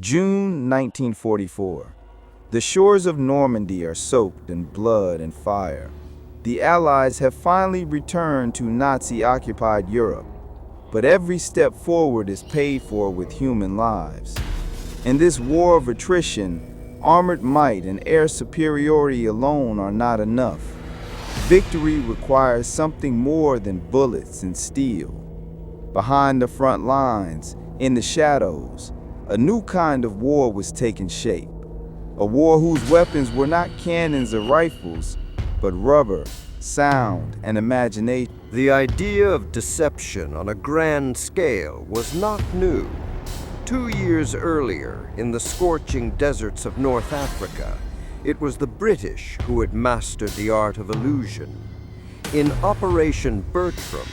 June 1944. The shores of Normandy are soaked in blood and fire. The Allies have finally returned to Nazi-occupied Europe, but every step forward is paid for with human lives. In this war of attrition, armored might and air superiority alone are not enough. Victory requires something more than bullets and steel. Behind the front lines, in the shadows, a new kind of war was taking shape. A war whose weapons were not cannons or rifles, but rubber, sound, and imagination. The idea of deception on a grand scale was not new. 2 years earlier, in the scorching deserts of North Africa, it was the British who had mastered the art of illusion. In Operation Bertram,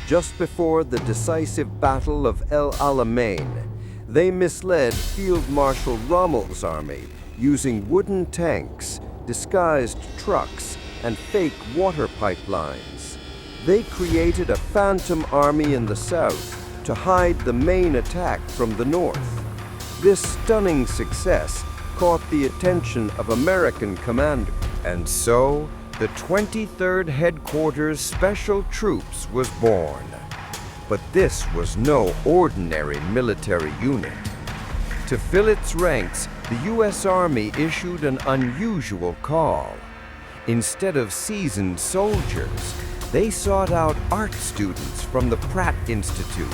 just before the decisive Battle of El Alamein, they misled Field Marshal Rommel's army using wooden tanks, disguised trucks, and fake water pipelines. They created a phantom army in the south to hide the main attack from the north. This stunning success caught the attention of American commanders, and so the 23rd Headquarters Special Troops was born. But this was no ordinary military unit. To fill its ranks, the U.S. Army issued an unusual call. Instead of seasoned soldiers, they sought out art students from the Pratt Institute,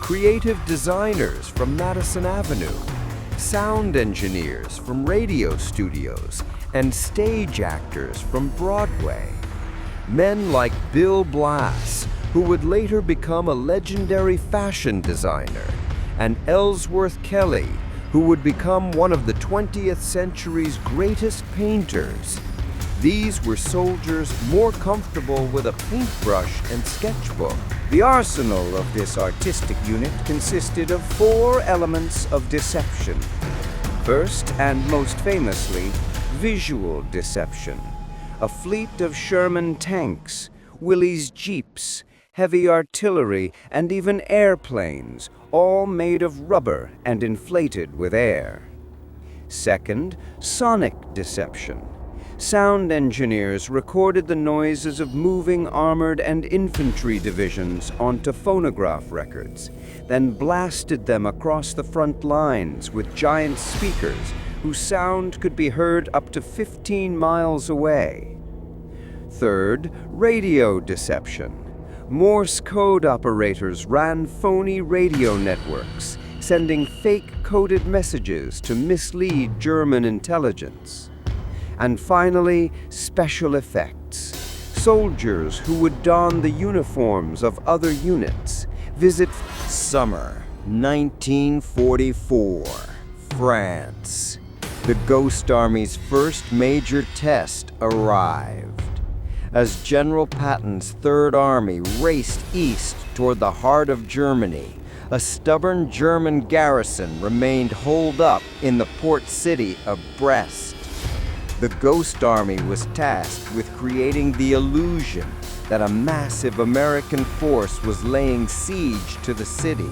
creative designers from Madison Avenue, sound engineers from radio studios, and stage actors from Broadway. Men like Bill Blass, who would later become a legendary fashion designer, and Ellsworth Kelly, who would become one of the 20th century's greatest painters. These were soldiers more comfortable with a paintbrush and sketchbook. The arsenal of this artistic unit consisted of 4 elements of deception. First, and most famously, visual deception. A fleet of Sherman tanks, Willys jeeps, heavy artillery, and even airplanes, all made of rubber and inflated with air. Second, sonic deception. Sound engineers recorded the noises of moving armored and infantry divisions onto phonograph records, then blasted them across the front lines with giant speakers whose sound could be heard up to 15 miles away. Third, radio deception. Morse code operators ran phony radio networks, sending fake-coded messages to mislead German intelligence. And finally, special effects. Soldiers who would don the uniforms of other units, visit Summer 1944, France. The Ghost Army's first major test arrived. As General Patton's Third Army raced east toward the heart of Germany, a stubborn German garrison remained holed up in the port city of Brest. The Ghost Army was tasked with creating the illusion that a massive American force was laying siege to the city.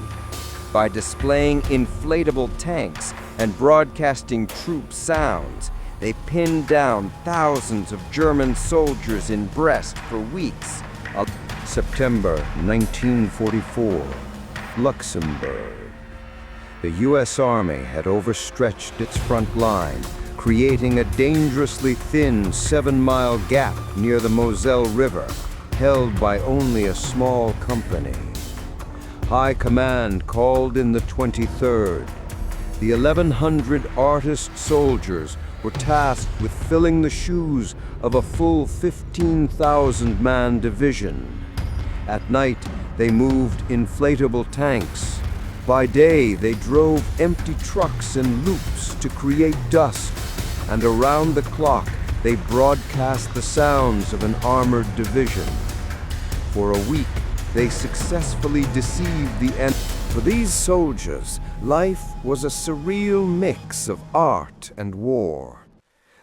By displaying inflatable tanks and broadcasting troop sounds, they pinned down thousands of German soldiers in Brest for weeks. September 1944, Luxembourg. The U.S. Army had overstretched its front line, creating a dangerously thin 7-mile gap near the Moselle River, held by only a small company. High Command called in the 23rd. The 1,100 artist soldiers were tasked with filling the shoes of a full 15,000-man division. At night, they moved inflatable tanks. By day, they drove empty trucks in loops to create dust, and around the clock, they broadcast the sounds of an armored division. For a week, they successfully deceived the enemy. For these soldiers, life was a surreal mix of art and war.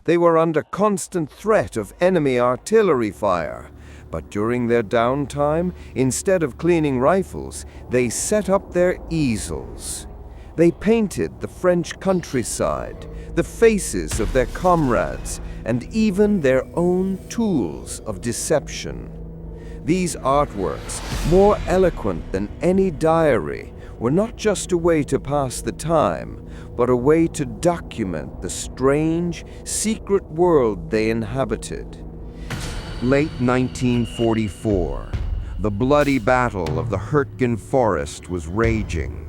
They were under constant threat of enemy artillery fire, but during their downtime, instead of cleaning rifles, they set up their easels. They painted the French countryside, the faces of their comrades, and even their own tools of deception. These artworks, more eloquent than any diary, were not just a way to pass the time, but a way to document the strange, secret world they inhabited. Late 1944, the bloody battle of the Hurtgen Forest was raging.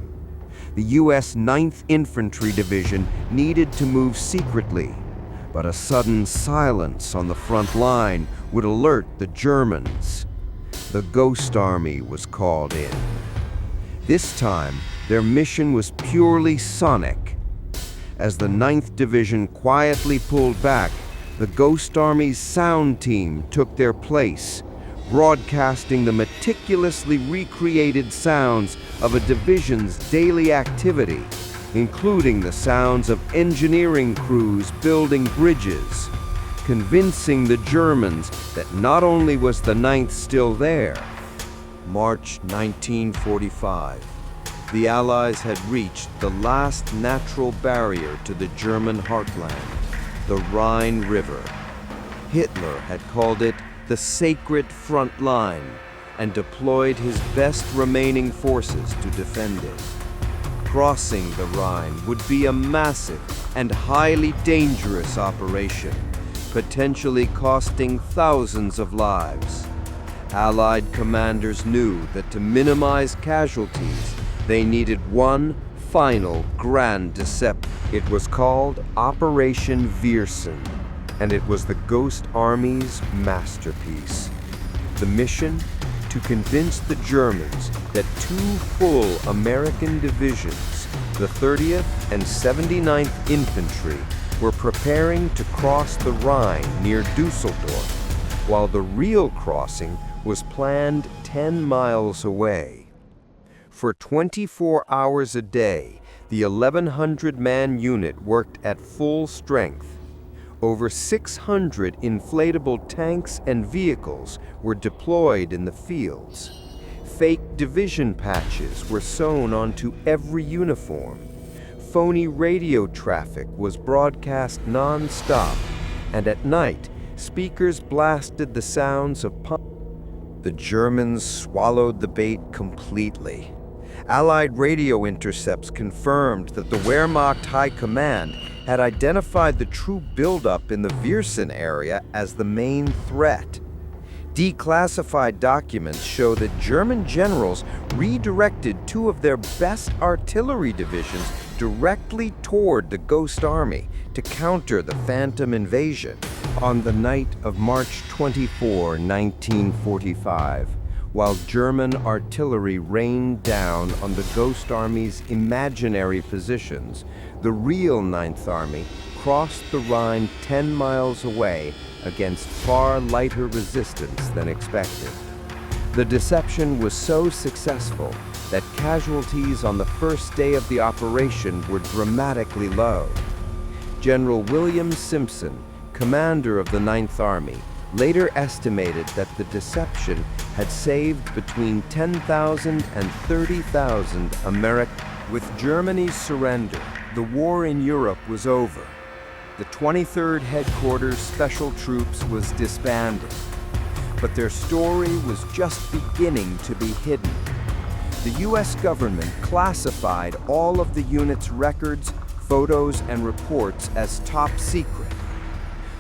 The U.S. 9th Infantry Division needed to move secretly, but a sudden silence on the front line would alert the Germans. The Ghost Army was called in. This time, their mission was purely sonic. As the 9th Division quietly pulled back, the Ghost Army's sound team took their place, broadcasting the meticulously recreated sounds of a division's daily activity, including the sounds of engineering crews building bridges, convincing the Germans that not only was the 9th still there. March 1945. The Allies had reached the last natural barrier to the German heartland, the Rhine River. Hitler had called it the Sacred Front Line and deployed his best remaining forces to defend it. Crossing the Rhine would be a massive and highly dangerous operation, potentially costing thousands of lives. Allied commanders knew that to minimize casualties, they needed one final grand deception. It was called Operation Viersen, and it was the Ghost Army's masterpiece. The mission? To convince the Germans that two full American divisions, the 30th and 79th Infantry, were preparing to cross the Rhine near Dusseldorf, while the real crossing was planned 10 miles away. For 24 hours a day, the 1,100-man unit worked at full strength. Over 600 inflatable tanks and vehicles were deployed in the fields. Fake division patches were sewn onto every uniform. Phony radio traffic was broadcast non-stop, and at night, speakers blasted the sounds of pump. The Germans swallowed the bait completely. Allied radio intercepts confirmed that the Wehrmacht High Command had identified the true buildup in the Viersen area as the main threat. Declassified documents show that German generals redirected two of their best artillery divisions directly toward the Ghost Army to counter the Phantom invasion. On the night of March 24, 1945, while German artillery rained down on the Ghost Army's imaginary positions, the real 9th Army crossed the Rhine 10 miles away against far lighter resistance than expected. The deception was so successful that casualties on the first day of the operation were dramatically low. General William Simpson, commander of the 9th Army, later estimated that the deception had saved between 10,000 and 30,000 Americans. With Germany's surrender, the war in Europe was over. The 23rd Headquarters Special Troops was disbanded, but their story was just beginning to be hidden. The U.S. government classified all of the unit's records, photos, and reports as top secret.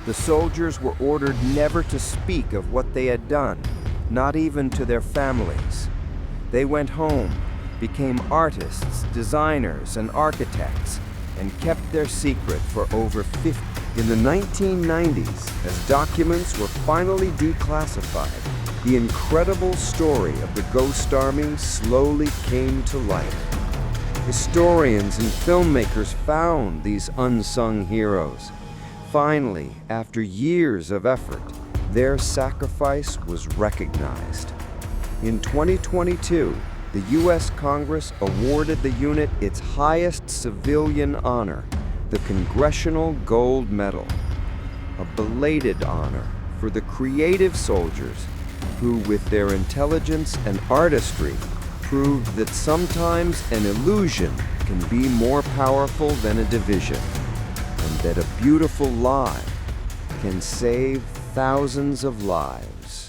The soldiers were ordered never to speak of what they had done, not even to their families. They went home, became artists, designers, and architects, and kept their secret for over 50. In the 1990s, as documents were finally declassified, the incredible story of the Ghost Army slowly came to light. Historians and filmmakers found these unsung heroes. Finally, after years of effort, their sacrifice was recognized. In 2022, the U.S. Congress awarded the unit its highest civilian honor, the Congressional Gold Medal, a belated honor for the creative soldiers who, with their intelligence and artistry, proved that sometimes an illusion can be more powerful than a division, and that a beautiful lie can save thousands of lives.